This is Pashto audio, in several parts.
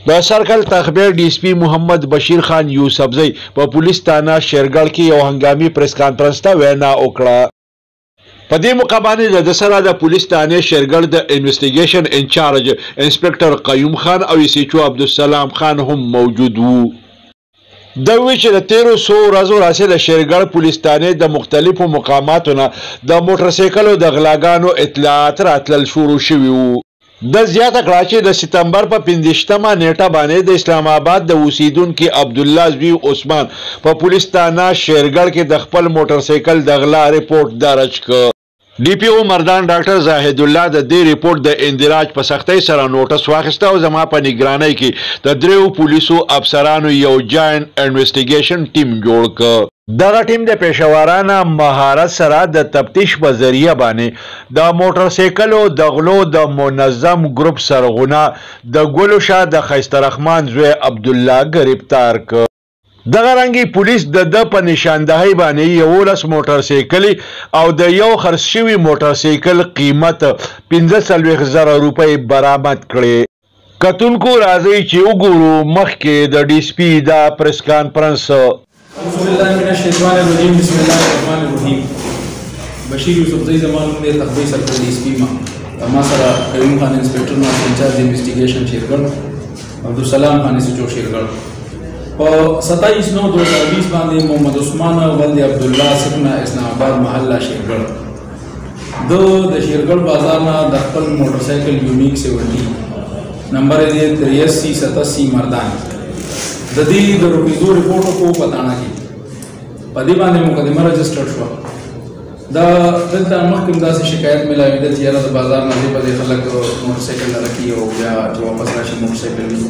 د سرکل تخبیر D S P Mohammad बशीर खान यूसफजई په पुलिस थाना शेरगढ़ کې یو هنګامي پریس کانفرنس ته وینا وکړه। په دې موقع باندې د سره د पुलिस थाने शेरगढ़ د انویسټیګیشن انچارج انسپکټر قیوم خان او ایس ایچ او عبدالسلام خان هم موجود وو। د وی چې د 1300 ورځو راځي د شیرګړ پولیس تانه د مختلفو مقاماتو نه د موټر سایکلو د غلاګانو اطلاعات راتلل شروع شوي وو۔ د زیاته کړه چې د سپتمبر په 15مه نیټه باندې د اسلام آباد د اوسیدونکو عبد الله زوی عثمان په پولیس تانه شیرګړ کې د خپل موټر سایکل د غلا ریپورت درج کړ۔ D P O مردان ډاکټر زاهد الله د دې ریپورت د اندراج په سختۍ سره نوټس واخیسته او زما په نگرانۍ کې د دریو پولیسو افسرانو یو جاینټ انویسټیګیشن ټیم جوړ کړ۔ دغه ټیم د پېښورانه مهارت سره د تفتیش په ذریعہ باندې د موټر سایکلو د غلو د منظم ګروپ سرغونه د ګلو شاه د خیسته رحمان زوی عبد الله گرفتار کړ۔ دغه رنګي پولیس د په نشاندهی باندې 11 موټر سایکل او د یو خرڅ شوی موټر سایکل قیمت 15,000 روپۍ برآمد کړي۔ کتونکو راځي چې وګورو مخکې د D S P دا پریس کانفرنس۔ بسم الله من الشیطان الرجیم بسم الله الرحمن الرحیم بشیر یوسفزئی زمان نے تخبیر سرکل D S P ما سره قیوم خان انسپکټر نو انچارج انویسټیګیشن شیرګړ عبدالسلام خان ایس ایچ او شیرګړ په 27/9/2020 باندې محمد عثمان ولد عبد الله سکنا اسلام آباد محله شیرګړ د شیرګړ بازار نه د خپل موټر سایکل یونیک 70 نمبر یې 8387 مردان د دې د روپیزو ریپورټ کو پتانا کی په دې باندې مقدمه رجسټر شو۔ دا دلته مخکې داسې شکایت ملایوي ده چې یاره د بازار نه په دې خلک موټر سایکل لري او بیا چې واپس راشي موټر سایکل وي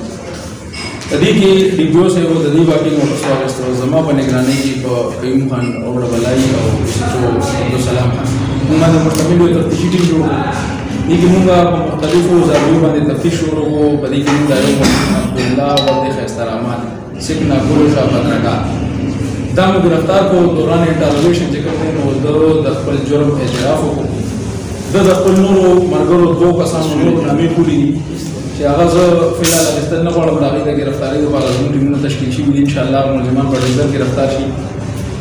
د دې کې D P ओ صاحب د دې باقي موټر سایکل زما په نگرانۍ کې په قیوم خان او بلای او عبدالسلام خان موږ د مشتمل تفتیشي ټیم جوړ کړو۔ دې کې موږ په مختلفو ځایونو باندې تفتیش شروع کړو۔ په دې کې موږ یو عبدالله ولد خیسته رحمان سکنا ګلو شاه بدرګا دا مو گرفتار کو دوران انټرویشن چې کوم نو د خپل جرم اعتراف وکړو۔ د خپل نورو مرګرو دوه کسانو نور نامې کړې دي چې هغه زه فلحال اخیستل نه غواړم د هغې د ګرفتارۍ لپاره زموږ ټیمونه تشکیل شوي دي انشاءالله ملزمان به ډېر ژر ګرفتار شي۔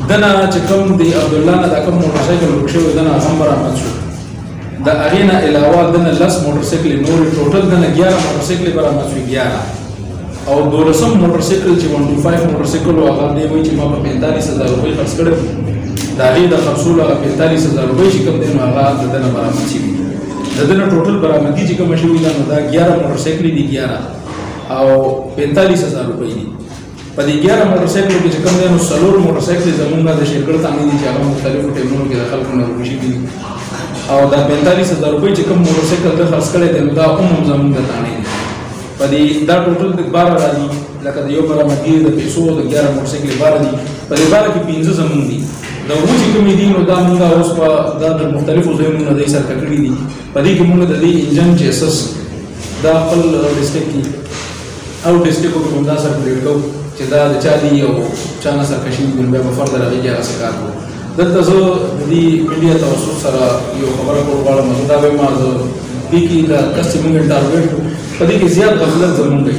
دنه چې کوم د عبدالله نه دا کوم موټر سایکل ورک شوی دنه هغه هم برآمد شو۔ د هغې نه علاوه دنه 10 موټر سایکلې نورې ټوټل دنه 11 موټر سایکلې برآمد شوي 11 او 12 موټر سایکل چې 125 موټر سایکل هغه دی وایي چې ما په 45,000 روپۍ خرڅ کړی د هغې د خرڅولو هغه 45,000 روپۍ چې کوم دی نو هغه د دنه برآمد شوي د دنه ټوټل برآمدګي چې کومه شوې ده نو دا 11 موټر سایکلې دي 11 او 45,000 روپۍ دي۔ په دې 11 موټر سایکلو کې چې کوم دی نو 4 موټر سایکلې زمونږ د شیرګړ تانې دي چې هغه مختلفو ټایمونو کې د خلکو نه ورک شوي دي او دا 45,000 روپۍ چې کوم موټر سایکل ده خرڅ کړی دی نو دا هم زمونږ د تانې دي۔ په دې دا ټوټل د 12 راځي لکه د یو برآمدګي د پیسو د 11 موټر سایکل 12 دي په دې 12 کې 15 زمونږ دي د اوس چې کومې دي نو دا موږ اوس په د مختلفو ځایونو نه دی سره کړي دي په دې کې موږ د دې انجن چیسس دا خپل ډیسټریکټ کې او ډیسټریکټ کو کوم دا سره پریډ کو چې دا د چا دی او چا نه سره کشي د بیا په فردر هغه کې هغه کار کوو۔ دلته زه د دې میډیا توسط سره یو خبره کول غواړم دا به ما زه دې کې د کسټمر ټارګټ په دې کې زیات غفلت زمونږ دی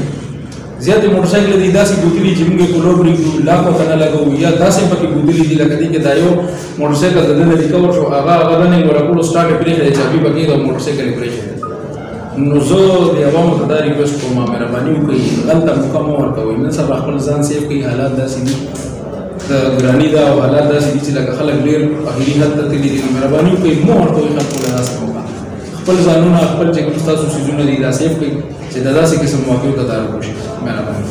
زیات موټر سایکل دي داسې بوتلې چې موږ کولوبري لاکو کنه لګو یا داسې پکې بوتلې دي لکه دې کې دا یو موټر سایکل د نن ریکور شو هغه نه ورکول سٹارټ پرې کړی چې په کې د موټر سایکل پرې کړی نو زه د عوامو ته دا ریکوست کوم مهرباني وکړئ غلطه موقع مه ورکوئ نن سبا خپل ځان سیف کړئ حالات داسې دي د ګراني دا او حالات داسې دي چې لکه خلک ډېر اخري حد ته تللي دي مهرباني وکړئ مه ورکوئ خلکو له داسې موقع خپل ځانونه خپل چې کوم ستاسو څیزونه دي دا سیف کړئ چې د داسې قسم واقعو ته دا وشي مهرباني